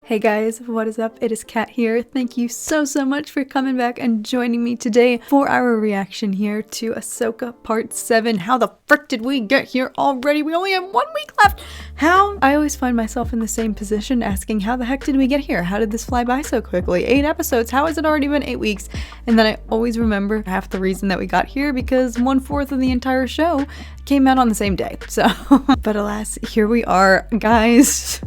Hey guys, what is up? It is Kat here. Thank you so much for coming back and joining me today for our reaction here to Ahsoka Part 7. How the frick did we get here already? We only have 1 week left! How? I always find myself in the same position asking, how the heck did we get here? How did this fly by so quickly? 8 episodes, how has it already been 8 weeks? And then I always remember half the reason that we got here because 1/4 of the entire show came out on the same day. So, but alas, here we are. Guys,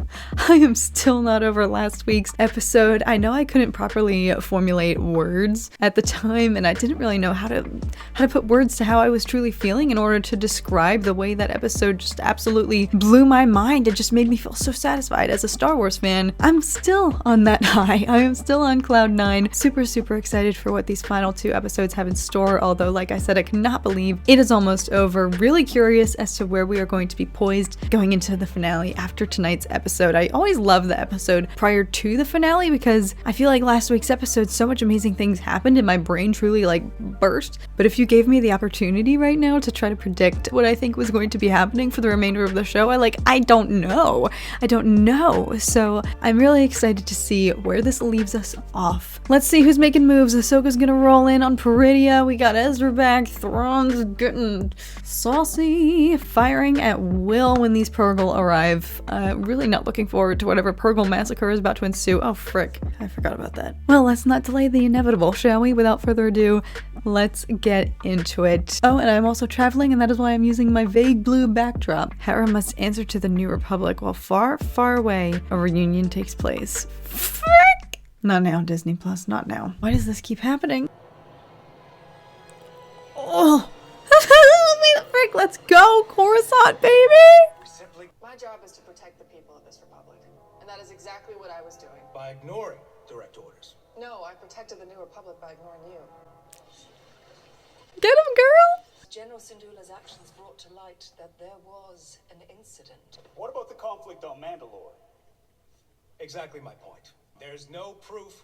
I am still not over last week's episode. I know I couldn't properly formulate words at the time, and I didn't really know how to put words to how I was truly feeling in order to describe the way that episode just absolutely blew my mind. It just made me feel so satisfied as a Star Wars fan. I'm still on that high. I am still on cloud 9. Super excited for what these final 2 episodes have in store, although like I said, I cannot believe it is almost over. Really curious as to where we are going to be poised going into the finale after tonight's episode. I always love the episode prior to the finale because I feel like last week's episode, so much amazing things happened and my brain truly like burst. But if you gave me the opportunity right now to try to predict what I think was going to be happening for the remainder of the show, I don't know. I don't know. So I'm really excited to see where this leaves us off. Let's see who's making moves. Ahsoka's gonna roll in on Peridia. We got Ezra back. Thrawn's getting saucy, firing at will when these Purgle arrive. Really not looking forward to whatever Purgle massacre is about to ensue. Oh frick, I forgot about that. Well, let's not delay the inevitable, shall we? Without further ado, let's get into it. Oh, and I'm also traveling, and that is why I'm using my vague blue backdrop. Hera must answer to the New Republic while far away a reunion takes place. Frick! Not now, Disney Plus, not now. Why does this keep happening? Oh! Frick, let's go, Coruscant, baby! My job is to protect the people of this republic, and that is exactly what I was doing. By ignoring direct orders. No, I protected the New Republic by ignoring you. Get him, girl! General Syndulla's actions brought to light that there was an incident. What about the conflict on Mandalore? Exactly my point. There's no proof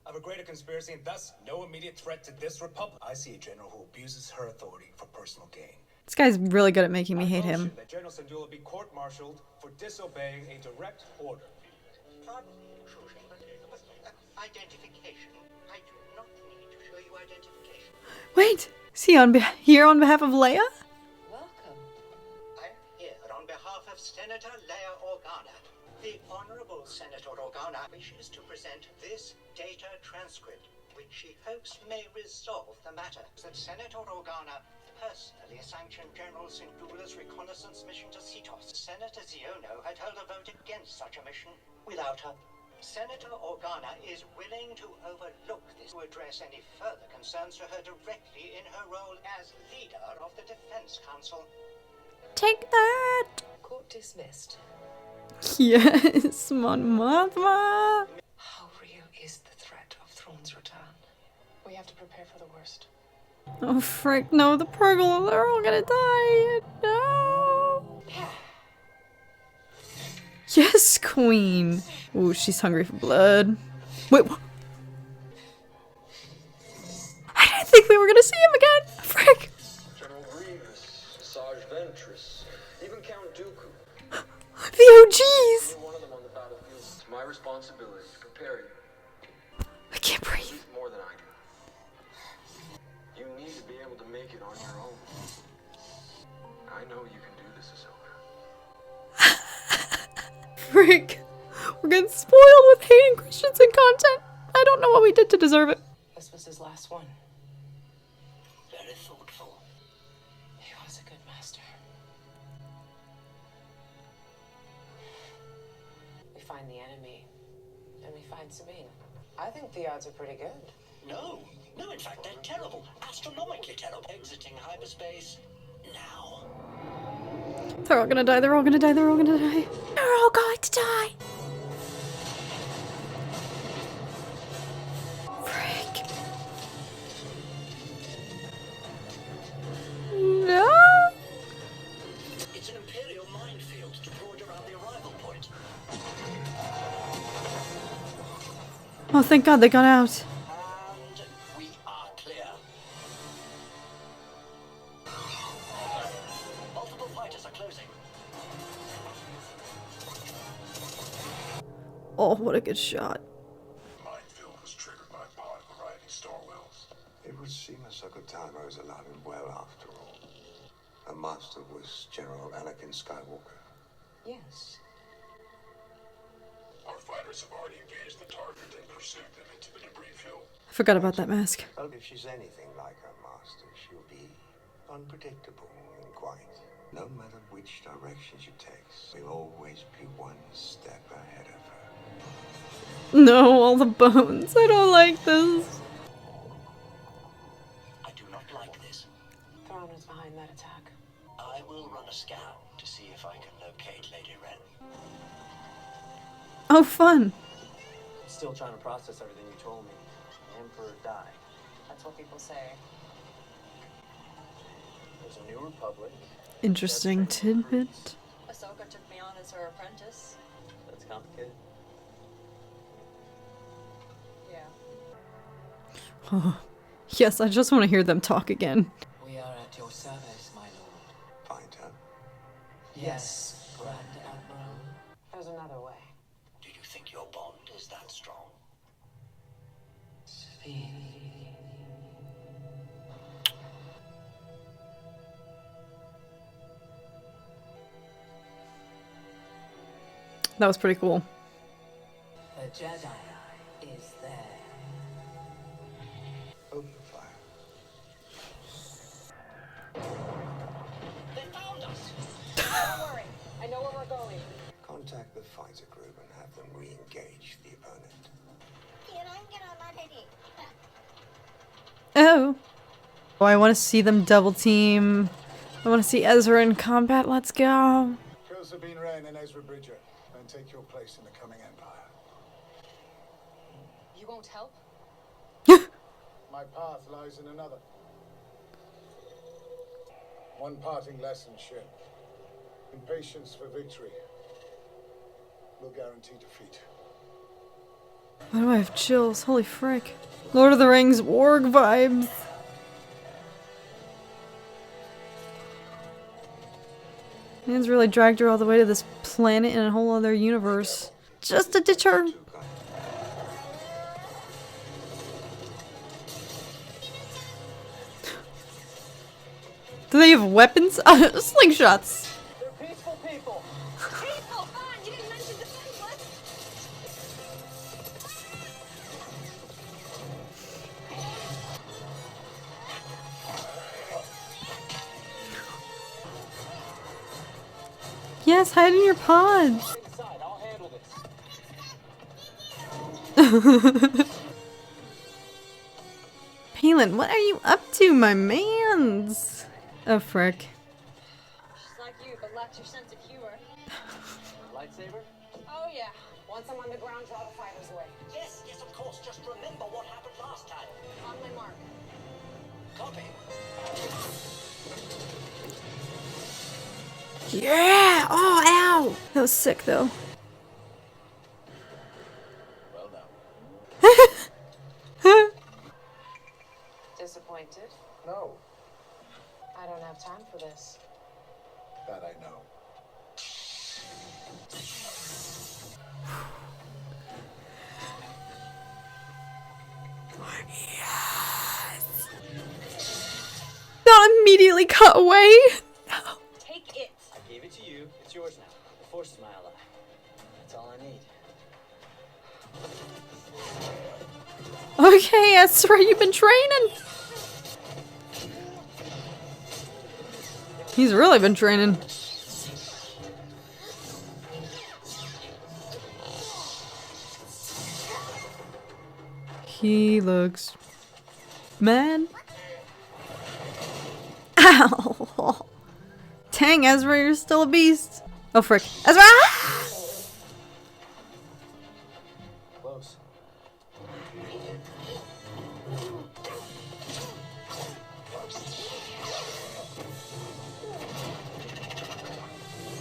of a greater conspiracy and thus no immediate threat to this republic. I see a general who abuses her authority for personal gain. This guy's really good at making me hate him. That General Syndulla be court-martialed for disobeying a direct order. Pardon, identification. I do not need to show you identification. Wait, is he here on behalf of Leia? Welcome. I'm here on behalf of Senator Leia Organa. The Honorable Senator Organa wishes to present this data transcript, which she hopes may resolve the matter. That Senator Organa personally sanctioned General Syndulla's reconnaissance mission to Cetos. Senator Ziono had held a vote against such a mission without her. Senator Organa is willing to overlook this to address any further concerns to her directly in her role as leader of the Defense Council. Take that! Court dismissed. Yes, Mon Mothma! How real is the threat of Thrawn's return? We have to prepare for the worst. Oh frick, no, the Purgle, they're all gonna die! No! Yes, queen! Ooh, she's hungry for blood. Wait, what? I didn't think we were gonna see him again! Frick! General Grievous, Sage Ventress, even Count Dooku. The OGs! Every one of them on the battlefield. It's my responsibility to prepare you. I can't breathe. At least more than I do. You need to be able to make it on your own. I know you can do this, Ahsoka. Frick. We're getting spoiled with hating Christensen content. I don't know what we did to deserve it. This was his last one. Very thoughtful. He was a good master. We find the enemy, and we find Sabine. I think the odds are pretty good. No, in fact, they're terrible. Astronomically terrible. Exiting hyperspace now. They're all gonna die, they're all gonna die, they're all gonna die. They're all going to die! Frick. No! It's an Imperial minefield deployed around the arrival point. Oh, thank God they got out. And we are clear. Multiple fighters are closing. Oh, Oh, what a good shot. Minefield was triggered by pod variety star wells. It would seem Ahsoka Tano is alive and well after all. Her master was General Anakin Skywalker. Yes. Our fighters have already engaged the target and pursued them into the debris field. I forgot about that mask. Well, if she's anything like her master, she'll be unpredictable and quiet. No matter which direction she takes, we'll always be one step ahead of her. No, all the bones. I don't like this. I do not like this. Thrawn was behind that attack. I will run a scout to see if I can locate Lady Ren. Oh, fun. Still trying to process everything you told me. The Emperor died. That's what people say. There's a new republic. Interesting tidbit. Ahsoka took me on as her apprentice. That's complicated. Yeah. Oh, yes, I just want to hear them talk again. We are at your service, my lord. Find her. Yes, Grand Admiral. There's another way. Do you think your bond is that strong? That was pretty cool. The Jedi is there. Open fire. They found us! Don't worry. I know where we're going. Contact the fighter group and have them re-engage the opponent. Oh. Oh, I want to see them double team. I want to see Ezra in combat. Let's go. Kill Sabine Wren and Ezra Bridger, and take your place in the coming Empire. You won't help? My path lies in another. One parting lesson, Shin. Impatience for victory will guarantee defeat. Why do I have chills? Holy frick. Lord of the Rings warg vibes. Man's really dragged her all the way to this planet in a whole other universe. Just to ditch her. Do they have weapons? Slingshots. They're peaceful people. Peaceful, fine. You didn't mention defenseless. Yes, hide in your pods. Inside, I'll handle this. Palin, what are you up to, my mans? Oh, frick. She's like you, but lacks your sense of humor. Lightsaber? Oh, yeah. Once I'm on the ground, draw the fighters away. Yes, yes, of course. Just remember what happened last time. On my mark. Copy. Yeah! Oh, ow! That was sick, though. Well done. Disappointed? No, I don't have time for this. that I know. Not immediately cut away! Take it. I gave it to you. It's yours now. The Force is my ally. That's all I need. Okay, Ezra, you've been training! He's really been training. He looks mad. Ow! Dang, Ezra, you're still a beast. Oh, frick. Ezra! Close.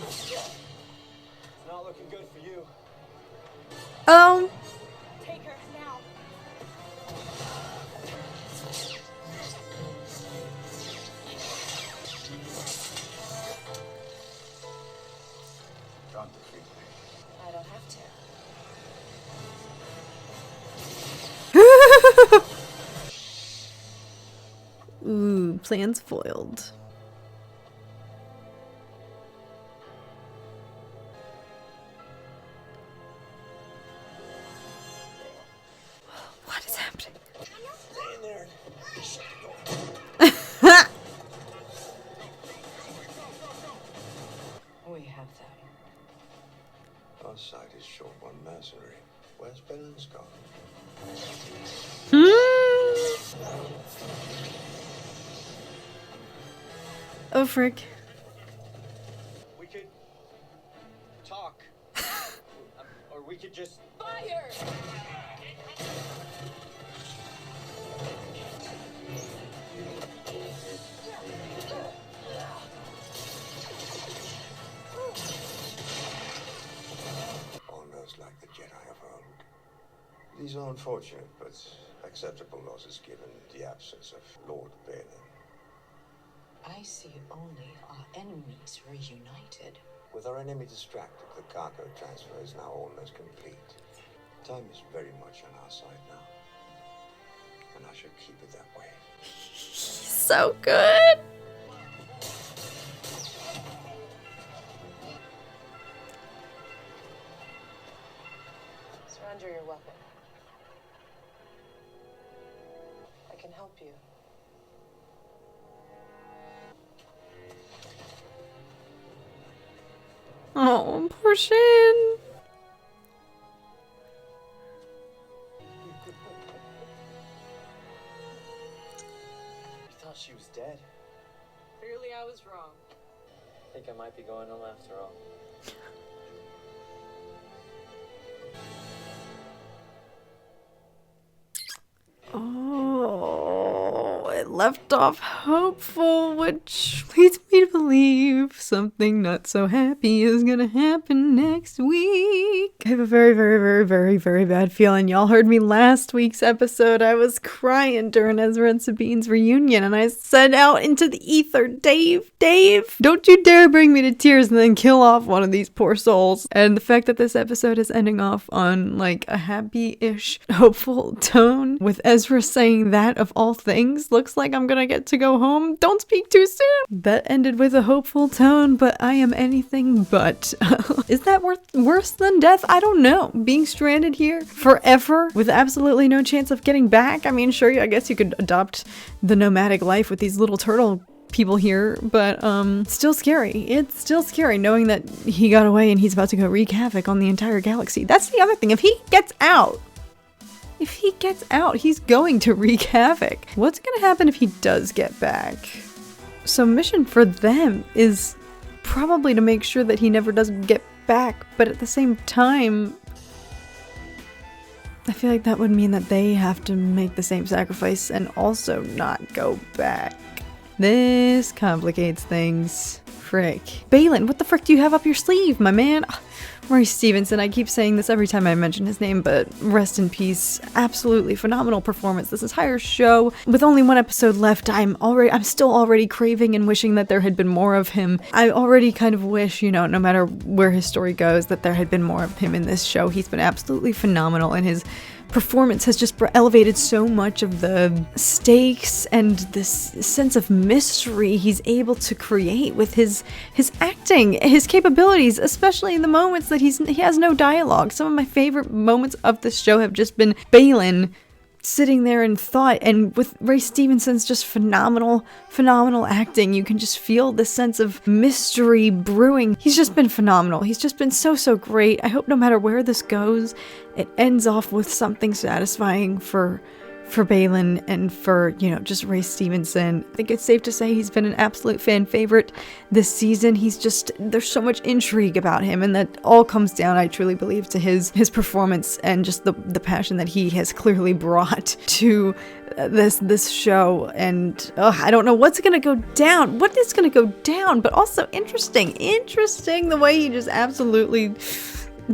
It's not looking good for you. Take her now. Don't defeat me. I don't have to. Ooh, plans foiled. What is happening? Stay in there. We have them. Our side is short one mercenary. Where's Velez gone? Oh, frick. We could talk. Or we could just Fire! Almost like the Jedi of old. These are unfortunate, but acceptable losses given the absence of Lord Bane. I see only our enemies reunited. With our enemy distracted, the cargo transfer is now almost complete. Time is very much on our side now. And I should keep it that way. So good. Surrender your weapon. I can help you. Oh, poor Shin. You thought she was dead. Clearly I was wrong. I think I might be going home after all. Oh, it left off hopeful, which leads me to believe something not so happy is gonna happen next week. I have a very, very, very, very, very bad feeling. Y'all heard me last week's episode. I was crying during Ezra and Sabine's reunion, and I said out into the ether, Dave, don't you dare bring me to tears and then kill off one of these poor souls. And the fact that this episode is ending off on like a happy-ish, hopeful tone with Ezra saying that of all things, looks like I'm gonna get to go home. Don't speak too soon. That ended with a hopeful tone, but I am anything but. Is that worse than death? I don't know. Being stranded here forever with absolutely no chance of getting back. I mean, sure, I guess you could adopt the nomadic life with these little turtle people here, but still scary. It's still scary knowing that he got away and he's about to go wreak havoc on the entire galaxy. That's the other thing. If he gets out, he's going to wreak havoc. What's gonna happen if he does get back? So mission for them is probably to make sure that he never does get back, but at the same time, I feel like that would mean that they have to make the same sacrifice and also not go back. This complicates things. Frick. Balin, what the frick do you have up your sleeve, my man? Ray Stevenson, I keep saying this every time I mention his name, but rest in peace. Absolutely phenomenal performance this entire show. With only one episode left, I'm still already craving and wishing that there had been more of him. I already kind of wish, you know, no matter where his story goes, that there had been more of him in this show. He's been absolutely phenomenal, and his performance has just elevated so much of the stakes and this sense of mystery he's able to create with his acting, his capabilities, especially in the moments that he has no dialogue. Some of my favorite moments of this show have just been Balin sitting there in thought, and with Ray Stevenson's just phenomenal acting, you can just feel this sense of mystery brewing. He's just been phenomenal. He's just been so great. I hope no matter where this goes, it ends off with something satisfying for Balin and for, you know, just Ray Stevenson. I think it's safe to say he's been an absolute fan favorite this season. There's so much intrigue about him, and that all comes down, I truly believe, to his performance and just the passion that he has clearly brought to this show. And I don't know what's gonna go down, what is gonna go down, but also interesting the way he just absolutely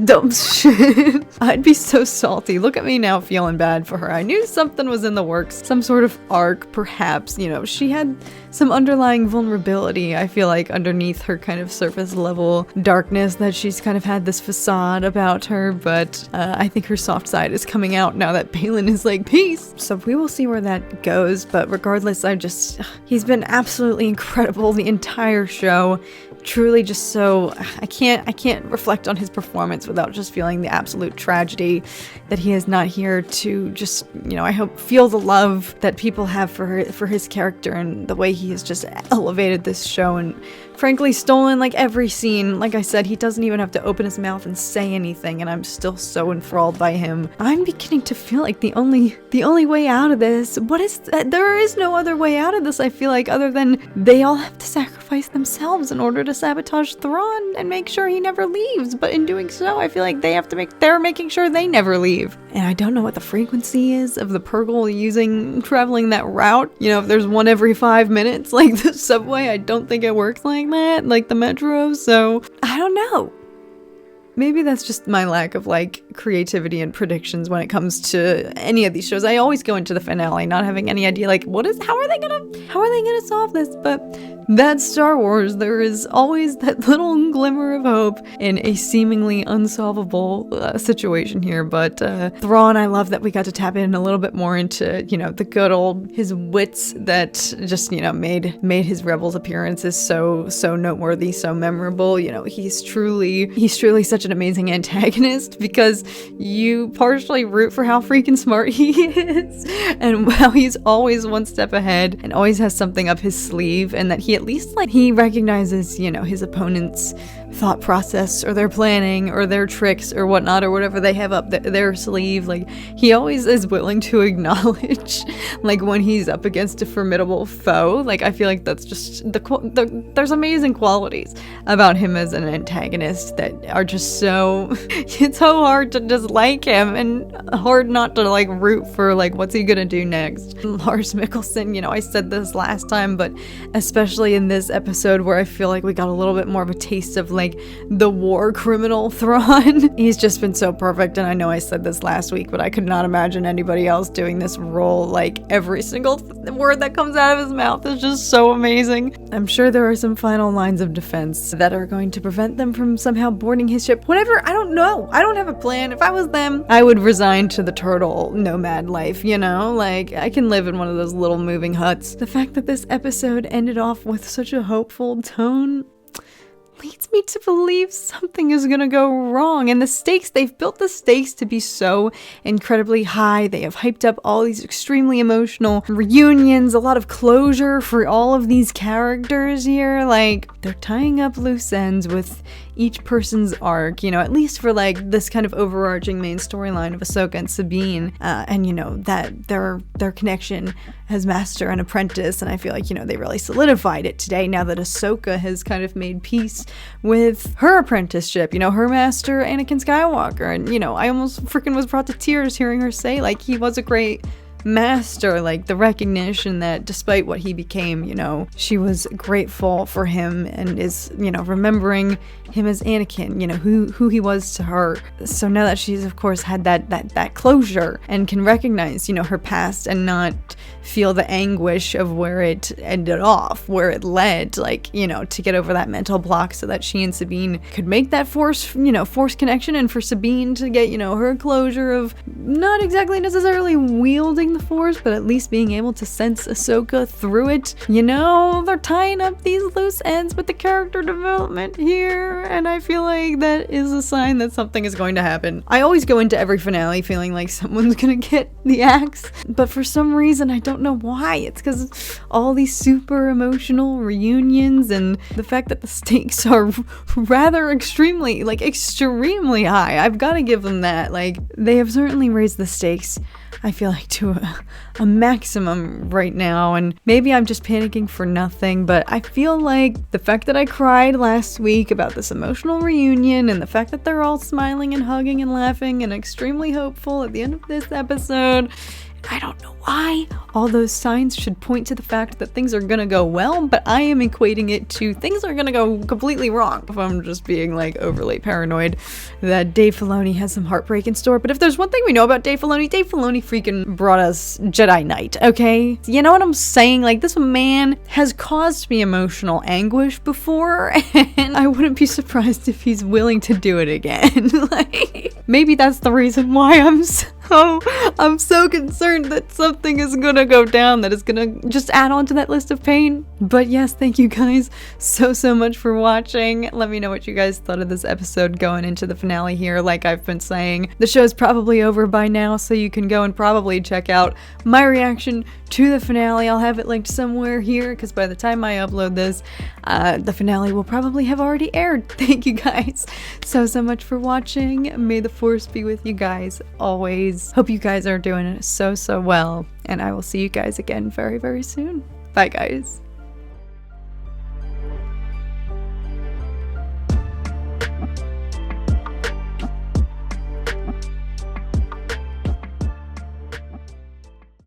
Dumb shit. I'd be so salty. Look at me now feeling bad for her. I knew something was in the works. Some sort of arc, perhaps. You know, she had some underlying vulnerability, I feel like, underneath her kind of surface level darkness, that she's kind of had this facade about her, but I think her soft side is coming out now that Balin is like, peace! So we will see where that goes, but regardless, he's been absolutely incredible the entire show. Truly just so, I can't reflect on his performance without just feeling the absolute tragedy that he is not here to just, you know, I hope feel the love that people have for his character and the way he has just elevated this show and frankly stolen like every scene. Like I said, he doesn't even have to open his mouth and say anything, and I'm still so enthralled by him. I'm beginning to feel like the only way out of this, there is no other way out of this, I feel like, other than they all have to sacrifice themselves in order to sabotage Thrawn and make sure he never leaves. But in doing so, I feel like they're making sure they never leave. And I don't know what the frequency is of the Purgle traveling that route. You know, if there's one every 5 minutes like the subway, I don't think it works like that, like the metro, so I don't know. Maybe that's just my lack of like creativity and predictions when it comes to any of these shows. I always go into the finale not having any idea like how are they gonna solve this, but that's Star Wars. There is always that little glimmer of hope in a seemingly unsolvable situation here. But Thrawn, I love that we got to tap in a little bit more into, you know, the good old, his wits that just, you know, made his Rebels appearances so noteworthy, so memorable. You know, he's truly such an amazing antagonist because you partially root for how freaking smart he is and how he's always one step ahead and always has something up his sleeve, and that he at least like he recognizes, you know, his opponent's thought process or their planning or their tricks or whatnot or whatever they have up their sleeve. Like he always is willing to acknowledge like when he's up against a formidable foe. Like I feel like that's just there's amazing qualities about him as an antagonist that are just so it's so hard to just like him and hard not to like root for like what's he gonna do next. Lars Mikkelsen, you know, I said this last time, but especially in this episode where I feel like we got a little bit more of a taste of like the war criminal Thrawn. He's just been so perfect, and I know I said this last week, but I could not imagine anybody else doing this role. Like every single word that comes out of his mouth is just so amazing. I'm sure there are some final lines of defense that are going to prevent them from somehow boarding his ship. Whatever, I don't know. I don't have a plan. If I was them, I would resign to the turtle nomad life, you know? Like, I can live in one of those little moving huts. The fact that this episode ended off with such a hopeful tone leads me to believe something is gonna go wrong. And they've built the stakes to be so incredibly high. They have hyped up all these extremely emotional reunions, a lot of closure for all of these characters here. Like, they're tying up loose ends with each person's arc, you know, at least for like this kind of overarching main storyline of Ahsoka and Sabine, and you know, that their connection as master and apprentice. And I feel like, you know, they really solidified it today now that Ahsoka has kind of made peace with her apprenticeship, you know, her master Anakin Skywalker. And you know, I almost freaking was brought to tears hearing her say like he was a great master, like the recognition that despite what he became, you know, she was grateful for him and is, you know, remembering him as Anakin, you know, who he was to her. So now that she's of course had that closure and can recognize, you know, her past and not feel the anguish of where it ended off, where it led, like, you know, to get over that mental block so that she and Sabine could make that force connection, and for Sabine to get, you know, her closure of not exactly necessarily wielding the force, but at least being able to sense Ahsoka through it. You know, they're tying up these loose ends with the character development here, and I feel like that is a sign that something is going to happen. I always go into every finale feeling like someone's gonna get the axe, but for some reason I don't know why. It's because all these super emotional reunions and the fact that the stakes are rather extremely high. I've got to give them that. Like, they have certainly raised the stakes, I feel like, to a maximum right now, and maybe I'm just panicking for nothing, but I feel like the fact that I cried last week about this emotional reunion and the fact that they're all smiling and hugging and laughing and extremely hopeful at the end of this episode, I don't know why. All those signs should point to the fact that things are gonna go well, but I am equating it to things are gonna go completely wrong. If I'm just being like overly paranoid that Dave Filoni has some heartbreak in store. But if there's one thing we know about Dave Filoni freaking brought us Jedi Knight, okay? You know what I'm saying? Like, this man has caused me emotional anguish before, and I wouldn't be surprised if he's willing to do it again. Like, maybe that's the reason why I'm so concerned that something is gonna go down that is gonna just add on to that list of pain. But yes, thank you guys so much for watching. Let me know what you guys thought of this episode going into the finale here. Like I've been saying, the show's probably over by now, so you can go and probably check out my reaction to the finale. I'll have it linked somewhere here, because by the time I upload this, the finale will probably have already aired. Thank you guys so much for watching. May the Force be with you guys always. Hope you guys are doing so well, and I will see you guys again very soon. Bye guys.